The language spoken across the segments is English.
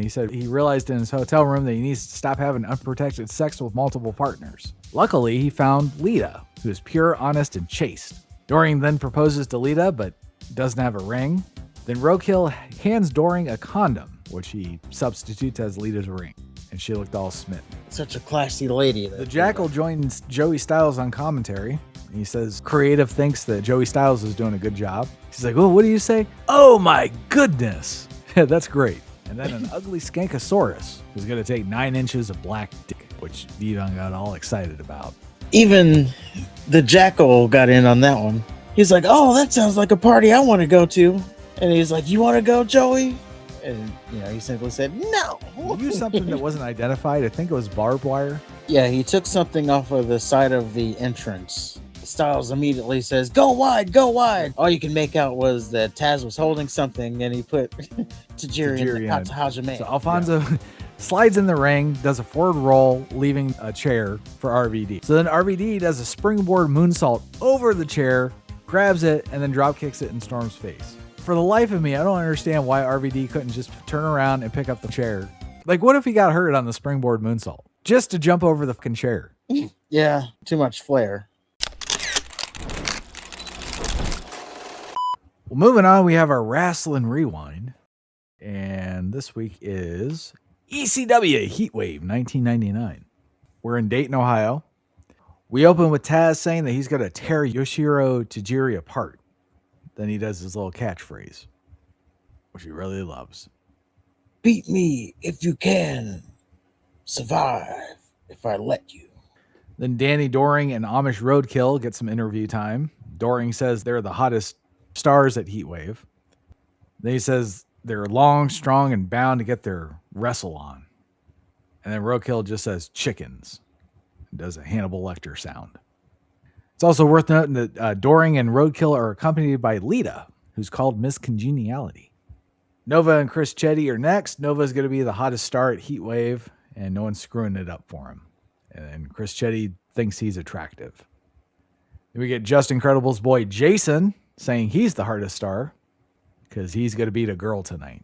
He said he realized in his hotel room that he needs to stop having unprotected sex with multiple partners. Luckily, he found Lita, who is pure, honest, and chaste. Doring then proposes to Lita, but doesn't have a ring. Then Roadkill hands Doring a condom, which he substitutes as Lita's ring. And she looked all smitten. Such a classy lady. The Jackal joins Joey Styles on commentary. He says Creative thinks that Joey Styles is doing a good job. He's like, well, what do you say? Oh my goodness. That's great. And then an ugly Skankosaurus is going to take 9 inches of black dick, which Devon got all excited about. Even the Jackal got in on that one. He's like, oh, that sounds like a party I want to go to. And he's like, you want to go, Joey? And, he simply said, no. He used something that wasn't identified. I think it was barbed wire. Yeah, he took something off of the side of the entrance. Styles immediately says, go wide, go wide. All you can make out was that Taz was holding something and he put Tajiri in the Hajime. So Alfonso slides in the ring, does a forward roll, leaving a chair for RVD. So then RVD does a springboard moonsault over the chair, grabs it, and then drop kicks it in Storm's face. For the life of me, I don't understand why RVD couldn't just turn around and pick up the chair. Like, what if he got hurt on the springboard moonsault? Just to jump over the fucking chair. Yeah, too much flair. Well, moving on, we have our Wrestling Rewind. And this week is ECW Heatwave 1999. We're in Dayton, Ohio. We open with Taz saying that he's going to tear Yoshihiro Tajiri apart. Then he does his little catchphrase, which he really loves. Beat me if you can. Survive if I let you. Then Danny Doring and Amish Roadkill get some interview time. Doring says they're the hottest stars at Heatwave. Then he says they're long, strong, and bound to get their wrestle on. And then Roadkill just says chickens. And does a Hannibal Lecter sound. It's also worth noting that Doring and Roadkill are accompanied by Lita, who's called Miss Congeniality. Nova and Chris Chetty are next. Nova's going to be the hottest star at Heatwave, and no one's screwing it up for him. And Chris Chetty thinks he's attractive. Then we get Just Incredible's boy Jason saying he's the hardest star because he's going to beat a girl tonight.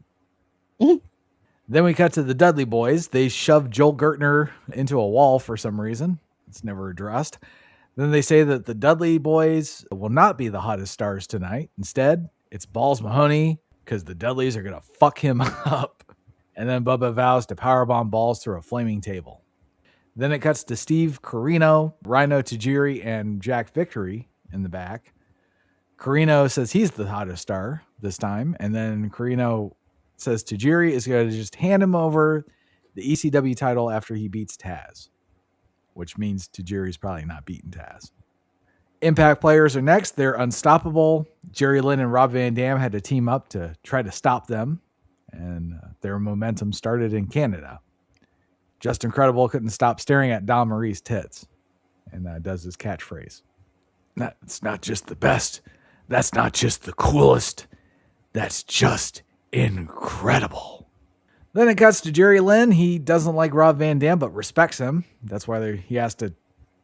Then we cut to the Dudley Boys. They shove Joel Gertner into a wall for some reason. It's never addressed. Then they say that the Dudley Boys will not be the hottest stars tonight. Instead, it's Balls Mahoney because the Dudleys are going to fuck him up. And then Bubba vows to powerbomb Balls through a flaming table. Then it cuts to Steve Corino, Rhino Tajiri, and Jack Victory in the back. Corino says he's the hottest star this time. And then Corino says Tajiri is going to just hand him over the ECW title after he beats Taz, which means Tajiri's probably not beating Taz. Impact players are next. They're unstoppable. Jerry Lynn and Rob Van Dam had to team up to try to stop them, and their momentum started in Canada. Just Incredible couldn't stop staring at Don Marie's tits, and does his catchphrase. That's not just the best. That's not just the coolest. That's just incredible. Then it cuts to Jerry Lynn. He doesn't like Rob Van Dam, but respects him. That's why he has to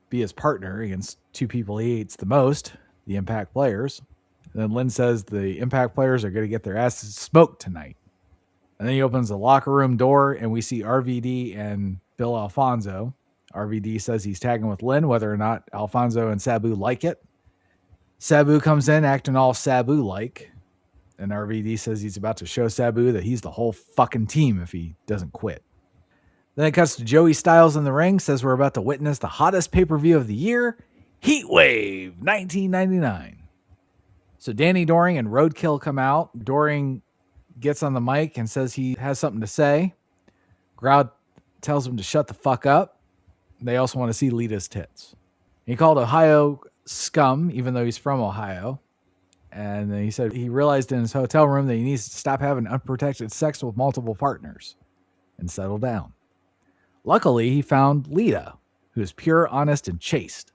be his partner against two people he hates the most, the Impact players. And then Lynn says the Impact players are going to get their asses smoked tonight. And then he opens the locker room door, and we see RVD and Bill Alfonso. RVD says he's tagging with Lynn, whether or not Alfonso and Sabu like it. Sabu comes in acting all Sabu-like. And RVD says he's about to show Sabu that he's the whole fucking team if he doesn't quit. Then it cuts to Joey Styles in the ring, says we're about to witness the hottest pay-per-view of the year, Heatwave 1999. So Danny Doring and Roadkill come out. Doring gets on the mic and says he has something to say. Crowd tells him to shut the fuck up. They also want to see Lita's tits. He called Ohio scum, even though he's from Ohio. And then he said he realized in his hotel room that he needs to stop having unprotected sex with multiple partners and settle down. Luckily, he found Lita, who is pure, honest, and chaste.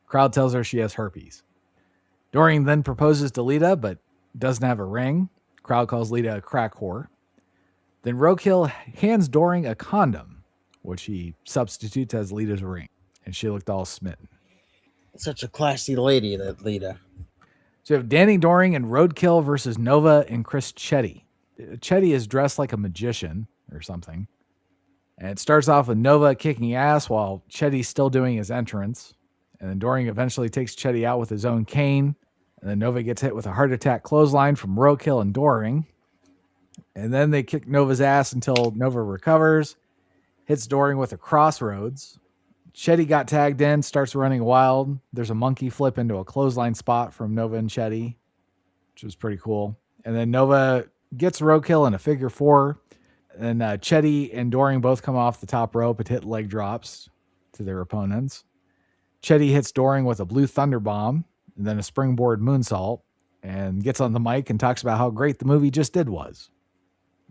Crowd tells her she has herpes. Doring then proposes to Lita, but doesn't have a ring. Crowd calls Lita a crack whore. Then Roadkill hands Doring a condom, which he substitutes as Lita's ring. And she looked all smitten. Such a classy lady, that Lita. So you have Danny Doring and Roadkill versus Nova and Chris Chetty. Chetty is dressed like a magician, or something. And it starts off with Nova kicking ass while Chetty's still doing his entrance. And then Doring eventually takes Chetty out with his own cane. And then Nova gets hit with a heart attack clothesline from Roadkill and Doring. And then they kick Nova's ass until Nova recovers, hits Doring with a crossroads. Chetty got tagged in, starts running wild. There's a monkey flip into a clothesline spot from Nova and Chetty, which was pretty cool. And then Nova gets Roadkill in a figure four. And Chetty and Doring both come off the top rope and hit leg drops to their opponents. Chetty hits Doring with a blue thunder bomb and then a springboard moonsault and gets on the mic and talks about how great the movie just did was.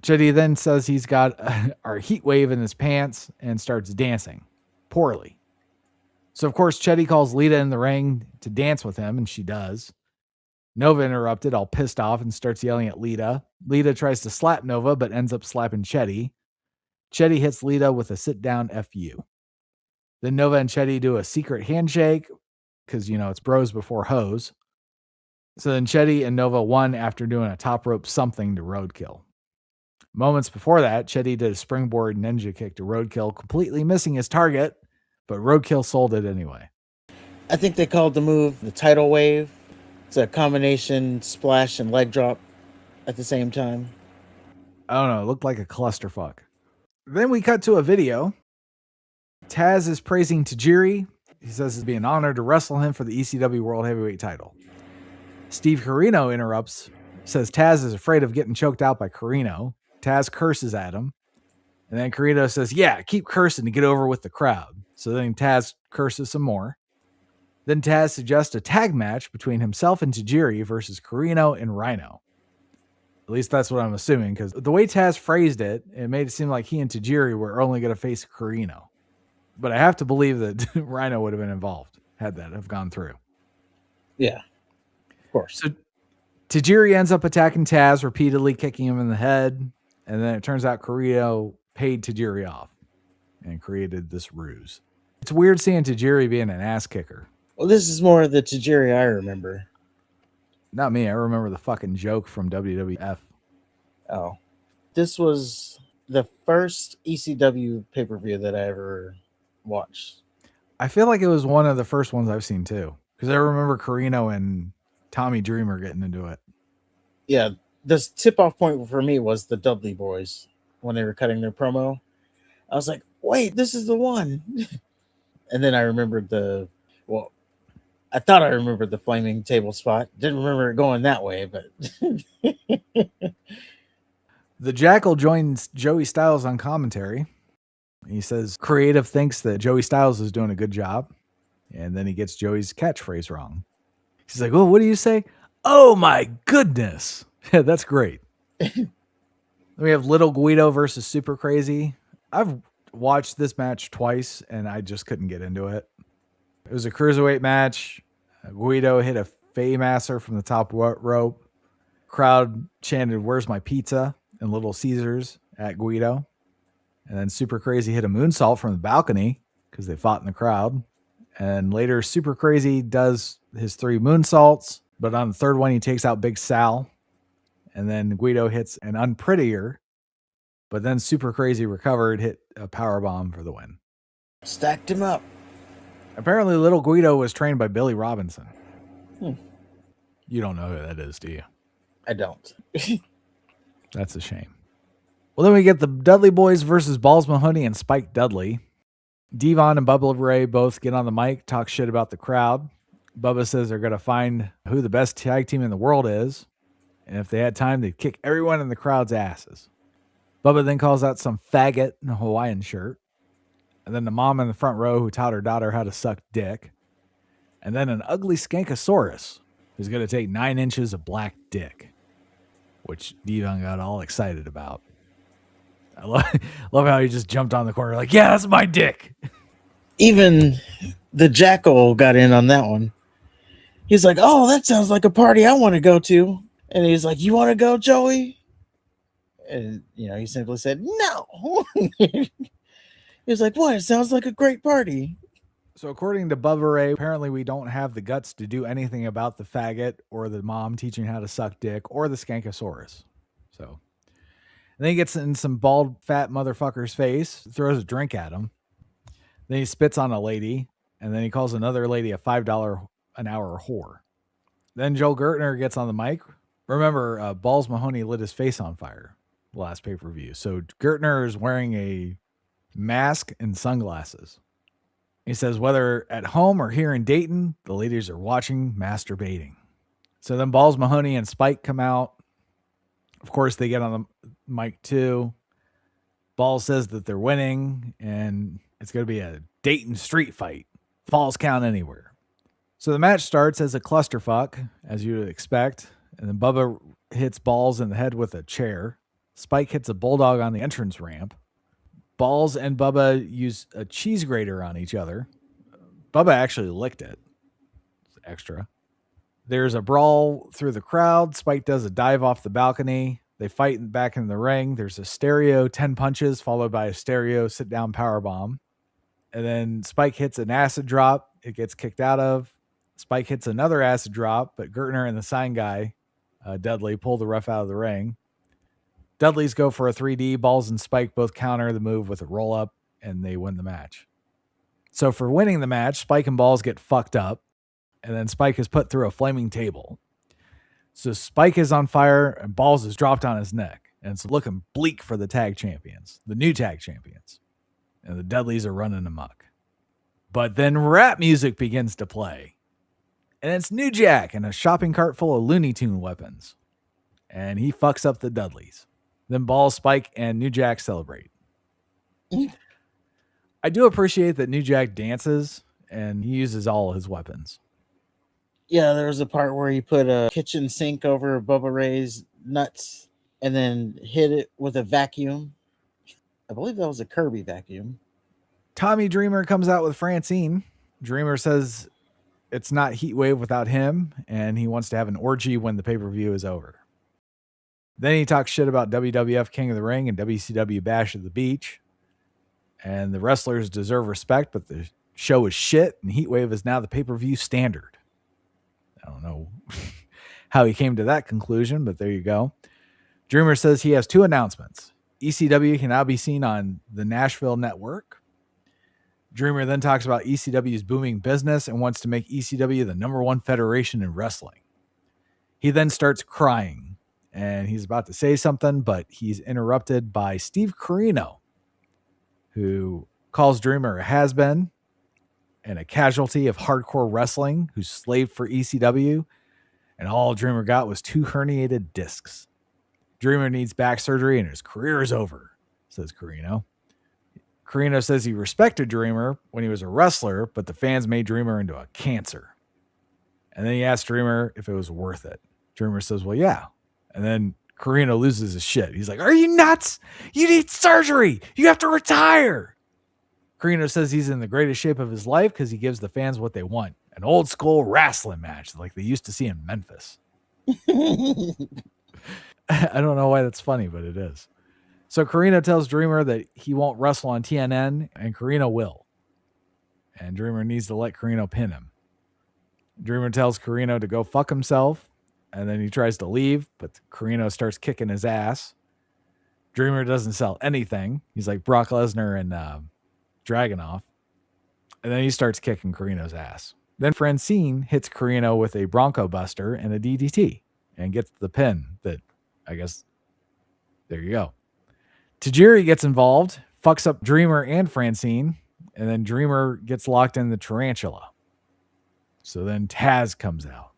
Chetty then says he's got our Heatwave in his pants and starts dancing poorly. So, of course, Chetty calls Lita in the ring to dance with him, and she does. Nova interrupted, all pissed off, and starts yelling at Lita. Lita tries to slap Nova, but ends up slapping Chetty. Chetty hits Lita with a sit-down FU. Then Nova and Chetty do a secret handshake, because, it's bros before hoes. So then Chetty and Nova won after doing a top rope something to Roadkill. Moments before that, Chetty did a springboard ninja kick to Roadkill, completely missing his target, but Roadkill sold it anyway. I think they called the move the tidal wave. It's a combination splash and leg drop at the same time. I don't know. It looked like a clusterfuck. Then we cut to a video. Taz is praising Tajiri. He says it'd be an honor to wrestle him for the ECW World Heavyweight title. Steve Corino interrupts, says Taz is afraid of getting choked out by Corino. Taz curses at him. And then Corino says, yeah, keep cursing to get over with the crowd. So then Taz curses some more. Then Taz suggests a tag match between himself and Tajiri versus Corino and Rhino. At least that's what I'm assuming, because the way Taz phrased it, it made it seem like he and Tajiri were only going to face Corino. But I have to believe that Rhino would have been involved had that have gone through. Yeah, of course. So Tajiri ends up attacking Taz, repeatedly kicking him in the head. And then it turns out Corino paid Tajiri off and created this ruse. It's weird seeing Tajiri being an ass kicker. Well, this is more of the Tajiri I remember. Not me. I remember the fucking joke from WWF. Oh. This was the first ECW pay-per-view that I ever watched. I feel like it was one of the first ones I've seen too. Because I remember Corino and Tommy Dreamer getting into it. Yeah. The tip-off point for me was the Dudley Boys when they were cutting their promo. I was like, wait, this is the one. And then I remembered I thought I remembered the flaming table spot. Didn't remember it going that way, but... The Jackal joins Joey Styles on commentary. He says Creative thinks that Joey Styles is doing a good job. And then he gets Joey's catchphrase wrong. He's like, oh, what do you say? Oh, my goodness. Yeah, that's great. Then we have Little Guido versus Super Crazy. I've watched this match twice, and I just couldn't get into it. It was a cruiserweight match. Guido hit a Faymaster from the top rope. Crowd chanted, "Where's my pizza?" and Little Caesars at Guido. And then Super Crazy hit a moonsault from the balcony because they fought in the crowd. And later, Super Crazy does his 3 moonsaults, but on the third one, he takes out Big Sal. And then Guido hits an unprettier, but then Super Crazy recovered, hit a powerbomb for the win. Stacked him up. Apparently, Little Guido was trained by Billy Robinson. You don't know who that is, do you? I don't. That's a shame. Well, then we get the Dudley Boys versus Balls Mahoney and Spike Dudley. Devon and Bubba Ray both get on the mic, talk shit about the crowd. Bubba says they're going to find who the best tag team in the world is. And if they had time, they'd kick everyone in the crowd's asses. Bubba then calls out some faggot in a Hawaiian shirt. And then the mom in the front row who taught her daughter how to suck dick. And then an ugly skankosaurus who's going to take 9 inches of black dick, which Devon got all excited about. I love how he just jumped on the corner like, yeah, that's my dick. Even the Jackal got in on that one. He's like, oh, that sounds like a party I want to go to. And he's like, you want to go, Joey? And, he simply said, no. He's like, what? It sounds like a great party. So according to Bubba Ray, apparently we don't have the guts to do anything about the faggot or the mom teaching how to suck dick or the skankosaurus. So And then he gets in some bald, fat motherfucker's face, throws a drink at him. Then he spits on a lady, and then he calls another lady a $5 an hour whore. Then Joel Gertner gets on the mic. Remember, Balls Mahoney lit his face on fire last pay-per-view. So Gertner is wearing a mask and sunglasses. He says, whether at home or here in Dayton, the ladies are watching, masturbating. So then Balls Mahoney and Spike come out. Of course, they get on the mic too. Balls says that they're winning, and it's going to be a Dayton street fight. Falls count anywhere. So the match starts as a clusterfuck, as you would expect. And then Bubba hits Balls in the head with a chair. Spike hits a bulldog on the entrance ramp. Balls and Bubba use a cheese grater on each other. Bubba actually licked it. It's extra. There's a brawl through the crowd. Spike does a dive off the balcony. They fight back in the ring. There's a stereo 10 punches followed by a stereo sit-down powerbomb. And then Spike hits an acid drop. It gets kicked out of. Spike hits another acid drop, but Gertner and the sign guy, Dudley, pull the ref out of the ring. Dudley's go for a 3D. Balls and Spike both counter the move with a roll-up, and they win the match. So for winning the match, Spike and Balls get fucked up, and then Spike is put through a flaming table. So Spike is on fire, and Balls is dropped on his neck, and it's looking bleak for the tag champions, the new tag champions. And the Dudleys are running amok. But then rap music begins to play. And it's New Jack in a shopping cart full of Looney Tune weapons. And he fucks up the Dudleys. Then Balls, Spike, and New Jack celebrate. I do appreciate that New Jack dances, and he uses all his weapons. Yeah, there was a part where he put a kitchen sink over Bubba Ray's nuts and then hit it with a vacuum. I believe that was a Kirby vacuum. Tommy Dreamer comes out with Francine. Dreamer says it's not Heatwave without him, and he wants to have an orgy when the pay-per-view is over. Then he talks shit about WWF King of the Ring and WCW Bash at the Beach. And the wrestlers deserve respect, but the show is shit, and Heatwave is now the pay-per-view standard. I don't know how he came to that conclusion, but there you go. Dreamer says he has two announcements. ECW can now be seen on the Nashville network. Dreamer then talks about ECW's booming business and wants to make ECW the number one federation in wrestling. He then starts crying, and he's about to say something, but he's interrupted by Steve Corino, who calls Dreamer a has-been and a casualty of hardcore wrestling who slaved for ECW, and all Dreamer got was 2 herniated discs. Dreamer needs back surgery and his career is over, says Corino. Corino says he respected Dreamer when he was a wrestler, but the fans made Dreamer into a cancer. And then he asked Dreamer if it was worth it. Dreamer says, well, yeah. And then Corino loses his shit. He's like, are you nuts? You need surgery. You have to retire. Corino says he's in the greatest shape of his life because he gives the fans what they want. An old school wrestling match like they used to see in Memphis. I don't know why that's funny, but it is. So Corino tells Dreamer that he won't wrestle on TNN, and Corino will. And Dreamer needs to let Corino pin him. Dreamer tells Corino to go fuck himself, and then he tries to leave, but Corino starts kicking his ass. Dreamer doesn't sell anything. He's like Brock Lesnar and Dragunov. And then he starts kicking Corino's ass. Then Francine hits Corino with a Bronco Buster and a DDT and gets the pin that, I guess, there you go. Tajiri gets involved, fucks up Dreamer and Francine, and then Dreamer gets locked in the tarantula. So then Taz comes out.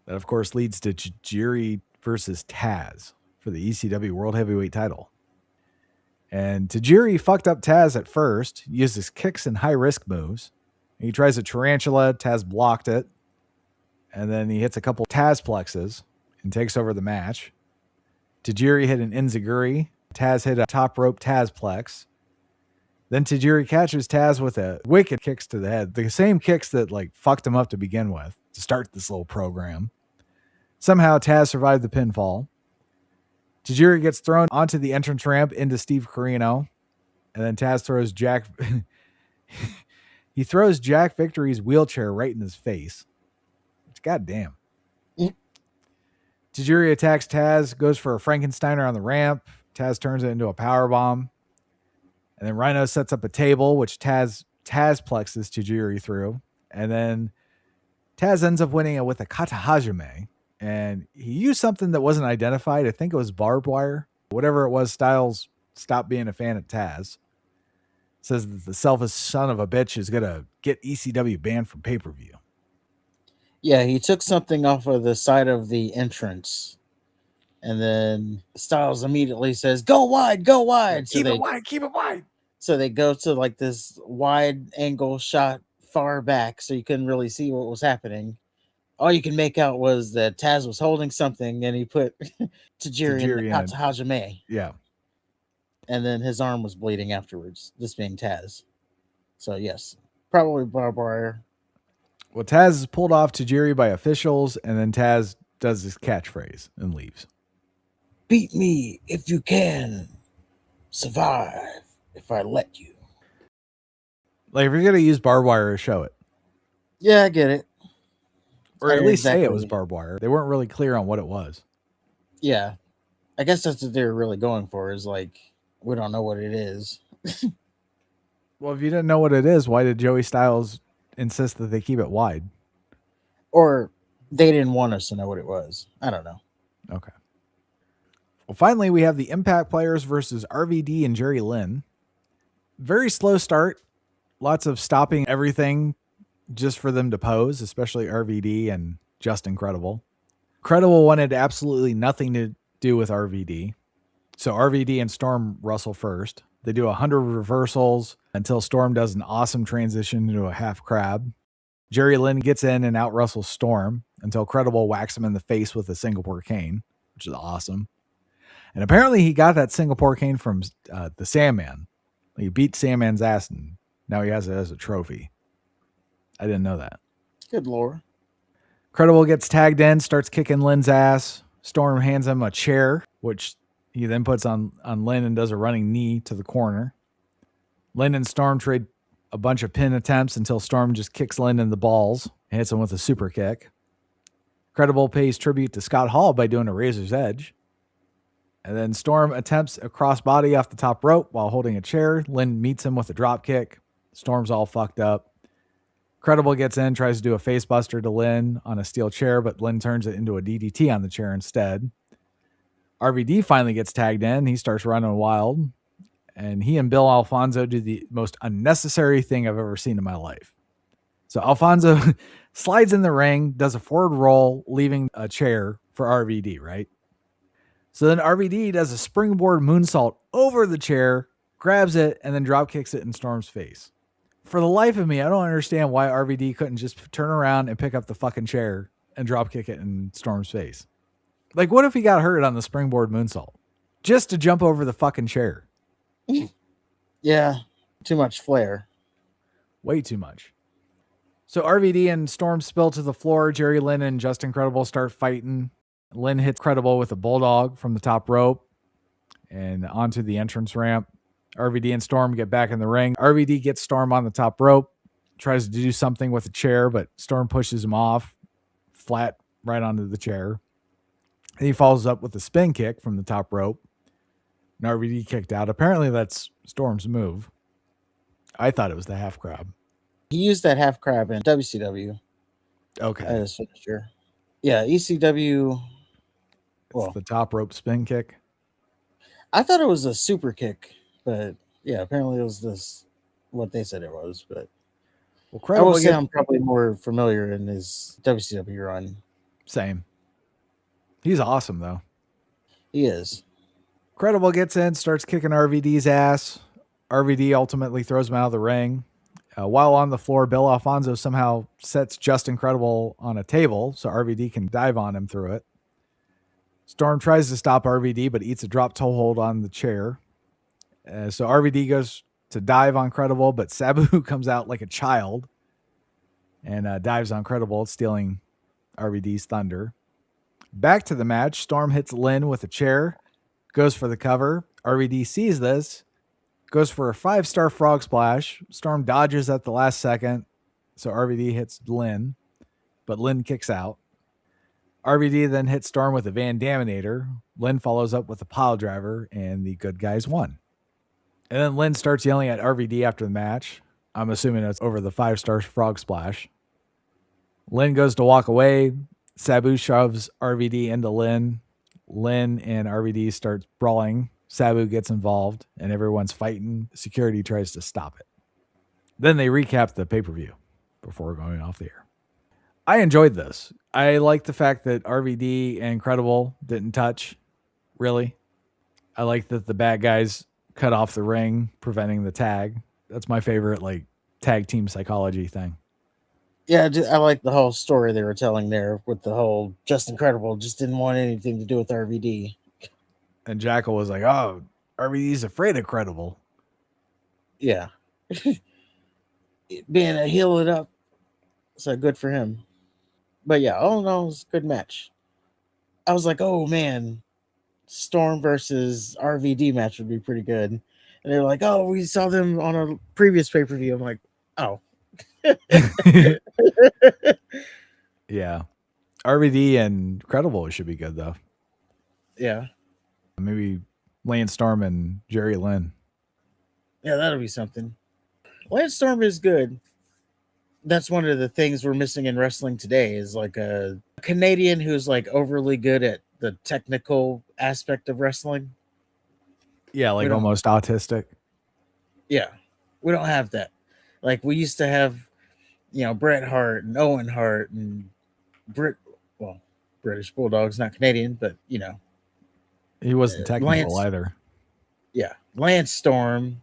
That, of course, leads to Tajiri versus Taz for the ECW World Heavyweight title. And Tajiri fucked up Taz at first, used his kicks and high-risk moves. He tries a tarantula, Taz blocked it, and then he hits a couple Taz plexes and takes over the match. Tajiri hit an enziguri. Taz hit a top rope Tazplex. Then Tajiri catches Taz with a wicked kicks to the head. The same kicks that like fucked him up to begin with to start this little program. Somehow Taz survived the pinfall. Tajiri gets thrown onto the entrance ramp into Steve Corino. And then Taz throws Jack. He throws Jack Victory's wheelchair right in his face. Goddamn. Tajiri attacks Taz, goes for a Frankensteiner on the ramp. Taz turns it into a power bomb. And then Rhino sets up a table, which Taz plexes Tajiri through. And then Taz ends up winning it with a kata hajime. And he used something that wasn't identified. I think it was barbed wire. Whatever it was, Styles stopped being a fan of Taz. Says that the selfish son of a bitch is going to get ECW banned from pay-per-view. Yeah, he took something off of the side of the entrance. And then Styles immediately says, "Go wide, go wide." Keep it wide, keep it wide. So they go to like this wide angle shot far back so you couldn't really see what was happening. All you can make out was that Taz was holding something and he put Tajiri in the kata hajime. Yeah. And then his arm was bleeding afterwards, this being Taz. So yes, probably barbed wire. Well, Taz is pulled off Tajiri by officials, and then Taz does his catchphrase and leaves. Beat me if you can. Survive if I let you. Like, if you're going to use barbed wire, show it. Yeah, I get it. Or at least say it was barbed wire. They weren't really clear on what it was. Yeah. I guess that's what they're really going for, is like, we don't know what it is. Well, if you didn't know what it is, why did Joey Styles insist that they keep it wide? Or they didn't want us to know what it was. I don't know. Okay. Well, finally, we have the Impact players versus RVD and Jerry Lynn. Very slow start. Lots of stopping everything just for them to pose, especially RVD and Just Incredible. Credible wanted absolutely nothing to do with RVD. So RVD and Storm wrestle first. They do 100 reversals until Storm does an awesome transition into a half crab. Jerry Lynn gets in and out wrestles Storm until Credible whacks him in the face with a Singapore cane, which is awesome. And apparently he got that Singapore cane from the Sandman. He beat Sandman's ass and now he has it as a trophy. I didn't know that. Good lord. Credible gets tagged in, starts kicking Lynn's ass. Storm hands him a chair, which he then puts on Lynn and does a running knee to the corner. Lynn and Storm trade a bunch of pin attempts until Storm just kicks Lynn in the balls and hits him with a super kick. Credible pays tribute to Scott Hall by doing a razor's edge. And then Storm attempts a crossbody off the top rope while holding a chair. Lynn meets him with a drop kick. Storm's all fucked up. Credible gets in, tries to do a facebuster to Lynn on a steel chair, but Lynn turns it into a DDT on the chair instead. RVD finally gets tagged in. He starts running wild. And he and Bill Alfonso do the most unnecessary thing I've ever seen in my life. So Alfonso slides in the ring, does a forward roll, leaving a chair for RVD, right? So then RVD does a springboard moonsault over the chair, grabs it, and then drop kicks it in Storm's face. For the life of me, I don't understand why RVD couldn't just turn around and pick up the fucking chair and drop kick it in Storm's face. Like, what if he got hurt on the springboard moonsault? Just to jump over the fucking chair. Yeah, too much flair. Way too much. So RVD and Storm spill to the floor. Jerry Lynn and Just Incredible start fighting. Lynn hits Credible with a bulldog from the top rope and onto the entrance ramp. RVD and Storm get back in the ring. RVD gets Storm on the top rope, tries to do something with a chair, but Storm pushes him off flat right onto the chair. And he follows up with a spin kick from the top rope. And RVD kicked out. Apparently that's Storm's move. I thought it was the half crab. He used that half crab in WCW. Okay. As finisher. Yeah, ECW. It's the top rope spin kick. I thought it was a super kick, but yeah, apparently it was this what they said it was. But I will say I'm probably more familiar in his WCW run. Same. He's awesome though. He is. Credible gets in, starts kicking RVD's ass. RVD ultimately throws him out of the ring. While on the floor, Bill Alfonso somehow sets Just Incredible on a table so RVD can dive on him through it. Storm tries to stop RVD, but eats a drop toe hold on the chair. So RVD goes to dive on Credible, but Sabu comes out like a child and dives on Credible, stealing RVD's thunder. Back to the match, Storm hits Lynn with a chair, goes for the cover. RVD sees this, goes for a 5-star frog splash. Storm dodges at the last second, so RVD hits Lynn, but Lynn kicks out. RVD then hits Storm with a Van Daminator. Lynn follows up with a pile driver, and the good guys won. And then Lynn starts yelling at RVD after the match. I'm assuming it's over the 5-star frog splash. Lynn goes to walk away. Sabu shoves RVD into Lynn. Lynn and RVD start brawling. Sabu gets involved, and everyone's fighting. Security tries to stop it. Then they recap the pay-per-view before going off the air. I enjoyed this. I like the fact that RVD and Credible didn't touch, really. I like that the bad guys cut off the ring, preventing the tag. That's my favorite, like, tag team psychology thing. Yeah, I like the whole story they were telling there with the whole just Incredible just didn't want anything to do with RVD. And Jackal was like, oh, RVD's afraid of Credible. Yeah. Being a heel it up, so good for him. But yeah, all in all, it was a good match. I was like, oh man, Storm versus RVD match would be pretty good. And they were like, oh, we saw them on a previous pay-per-view. I'm like, oh. Yeah. RVD and Credible should be good, though. Yeah. Maybe Lance Storm and Jerry Lynn. Yeah, that'll be something. Lance Storm is good. That's one of the things we're missing in wrestling today is like a Canadian who's like overly good at the technical aspect of wrestling. Yeah, like almost autistic. Yeah, we don't have that. Like we used to have, Bret Hart and Owen Hart and British Bulldog's not Canadian, but he wasn't technical either. Yeah, Lance Storm.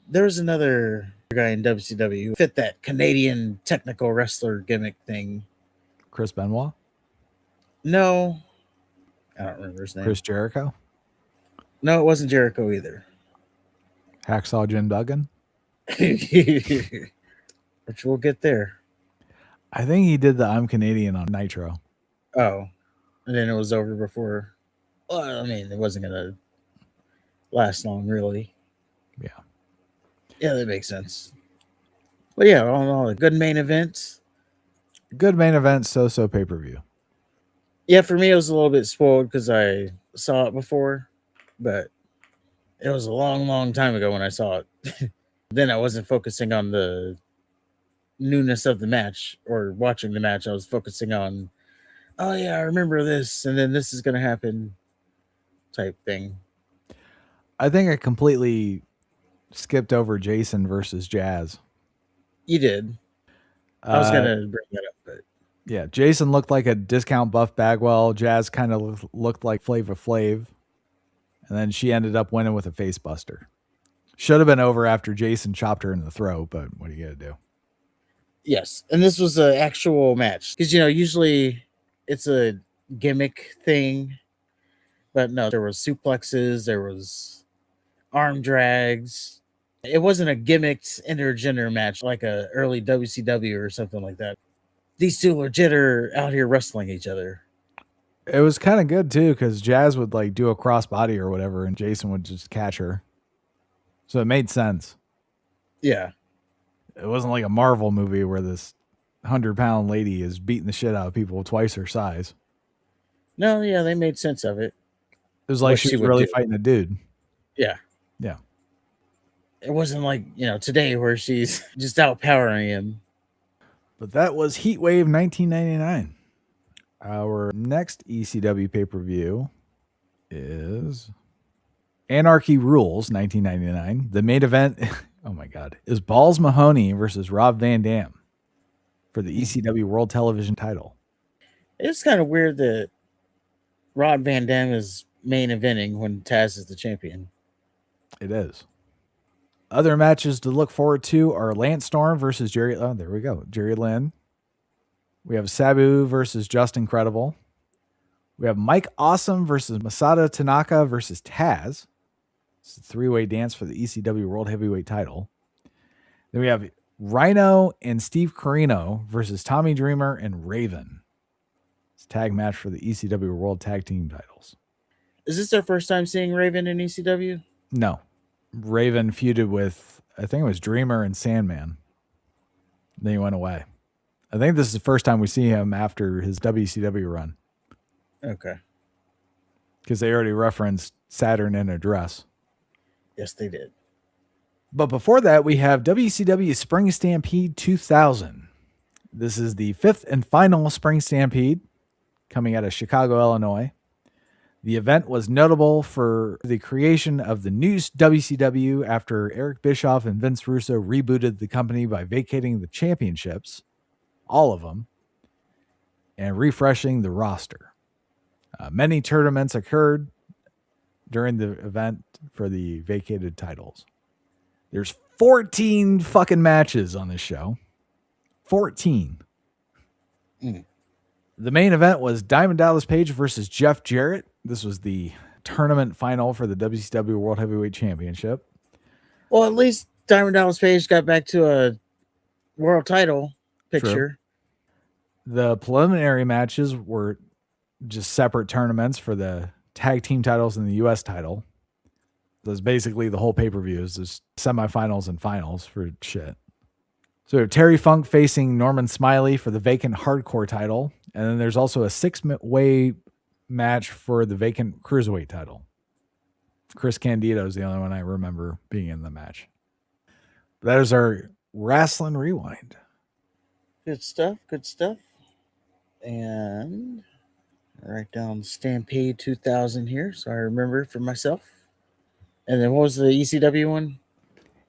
There was another guy in WCW who fit that Canadian technical wrestler gimmick thing. Chris Benoit? No, I don't remember his name. Chris Jericho? No, it wasn't Jericho either. Hacksaw Jim Duggan? Which we'll get there. I think he did the I'm Canadian on Nitro. Oh, and then it was over before. Well, I mean, it wasn't going to last long, really. Yeah. Yeah, that makes sense. But yeah, all in all, a good main event. Good main event, so pay-per-view. Yeah, for me, it was a little bit spoiled because I saw it before, but it was a long, long time ago when I saw it. Then I wasn't focusing on the newness of the match or watching the match. I was focusing on, oh yeah, I remember this, and then this is going to happen type thing. I think I completely skipped over Jason versus Jazz. You did. I was going to bring that up, but yeah, Jason looked like a discount Buff Bagwell. Jazz kind of looked like Flava Flav. And then she ended up winning with a face buster. Should have been over after Jason chopped her in the throat, but what are you going to do? Yes, and this was an actual match. Because, usually it's a gimmick thing. But no, there was suplexes, there was arm drags. It wasn't a gimmicked intergender match like a early WCW or something like that. These two legit are out here wrestling each other. It was kind of good too, because Jazz would like do a crossbody or whatever, and Jason would just catch her. So it made sense. Yeah. It wasn't like a Marvel movie where this 100-pound lady is beating the shit out of people twice her size. No, yeah, they made sense of it. It was like she was really fighting a dude. Yeah. Yeah. It wasn't like, today where she's just outpowering him. But that was Heatwave 1999. Our next ECW pay-per-view is Anarchy Rules 1999. The main event, oh my God, is Balls Mahoney versus Rob Van Dam for the ECW World Television title. It's kind of weird that Rob Van Dam is main eventing when Taz is the champion. It is. Other matches to look forward to are Lance Storm versus Jerry. Oh, there we go. Jerry Lynn. We have Sabu versus Justin Credible. We have Mike Awesome versus Masato Tanaka versus Taz. It's a three-way dance for the ECW World Heavyweight title. Then we have Rhino and Steve Corino versus Tommy Dreamer and Raven. It's a tag match for the ECW World Tag Team titles. Is this their first time seeing Raven in ECW? No. Raven feuded with, I think it was Dreamer and Sandman. Then he went away. I think this is the first time we see him after his WCW run. Okay. Because they already referenced Saturn in a dress. Yes, they did. But before that, we have WCW Spring Stampede 2000. This is the 5th and final Spring Stampede coming out of Chicago, Illinois. The event was notable for the creation of the new WCW after Eric Bischoff and Vince Russo rebooted the company by vacating the championships, all of them, and refreshing the roster. Many tournaments occurred during the event for the vacated titles. There's 14 fucking matches on this show. 14. The main event was Diamond Dallas Page versus Jeff Jarrett. This was the tournament final for the WCW World Heavyweight Championship. Well, at least Diamond Dallas Page got back to a world title picture. True. The preliminary matches were just separate tournaments for the tag team titles and the U.S. title. That's basically the whole pay-per-view is just semifinals and finals for shit. So we have Terry Funk facing Norman Smiley for the vacant hardcore title. And then there's also a 6-way match for the vacant cruiserweight title. Chris Candido is the only one I remember being in the match. That is our Wrestling Rewind. Good stuff. Good stuff. And I write down Stampede 2000 here so I remember for myself. And then what was the ECW one?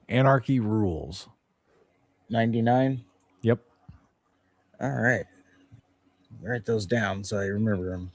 Anarchy Rules. 99? Yep. All right. Write those down so I remember them.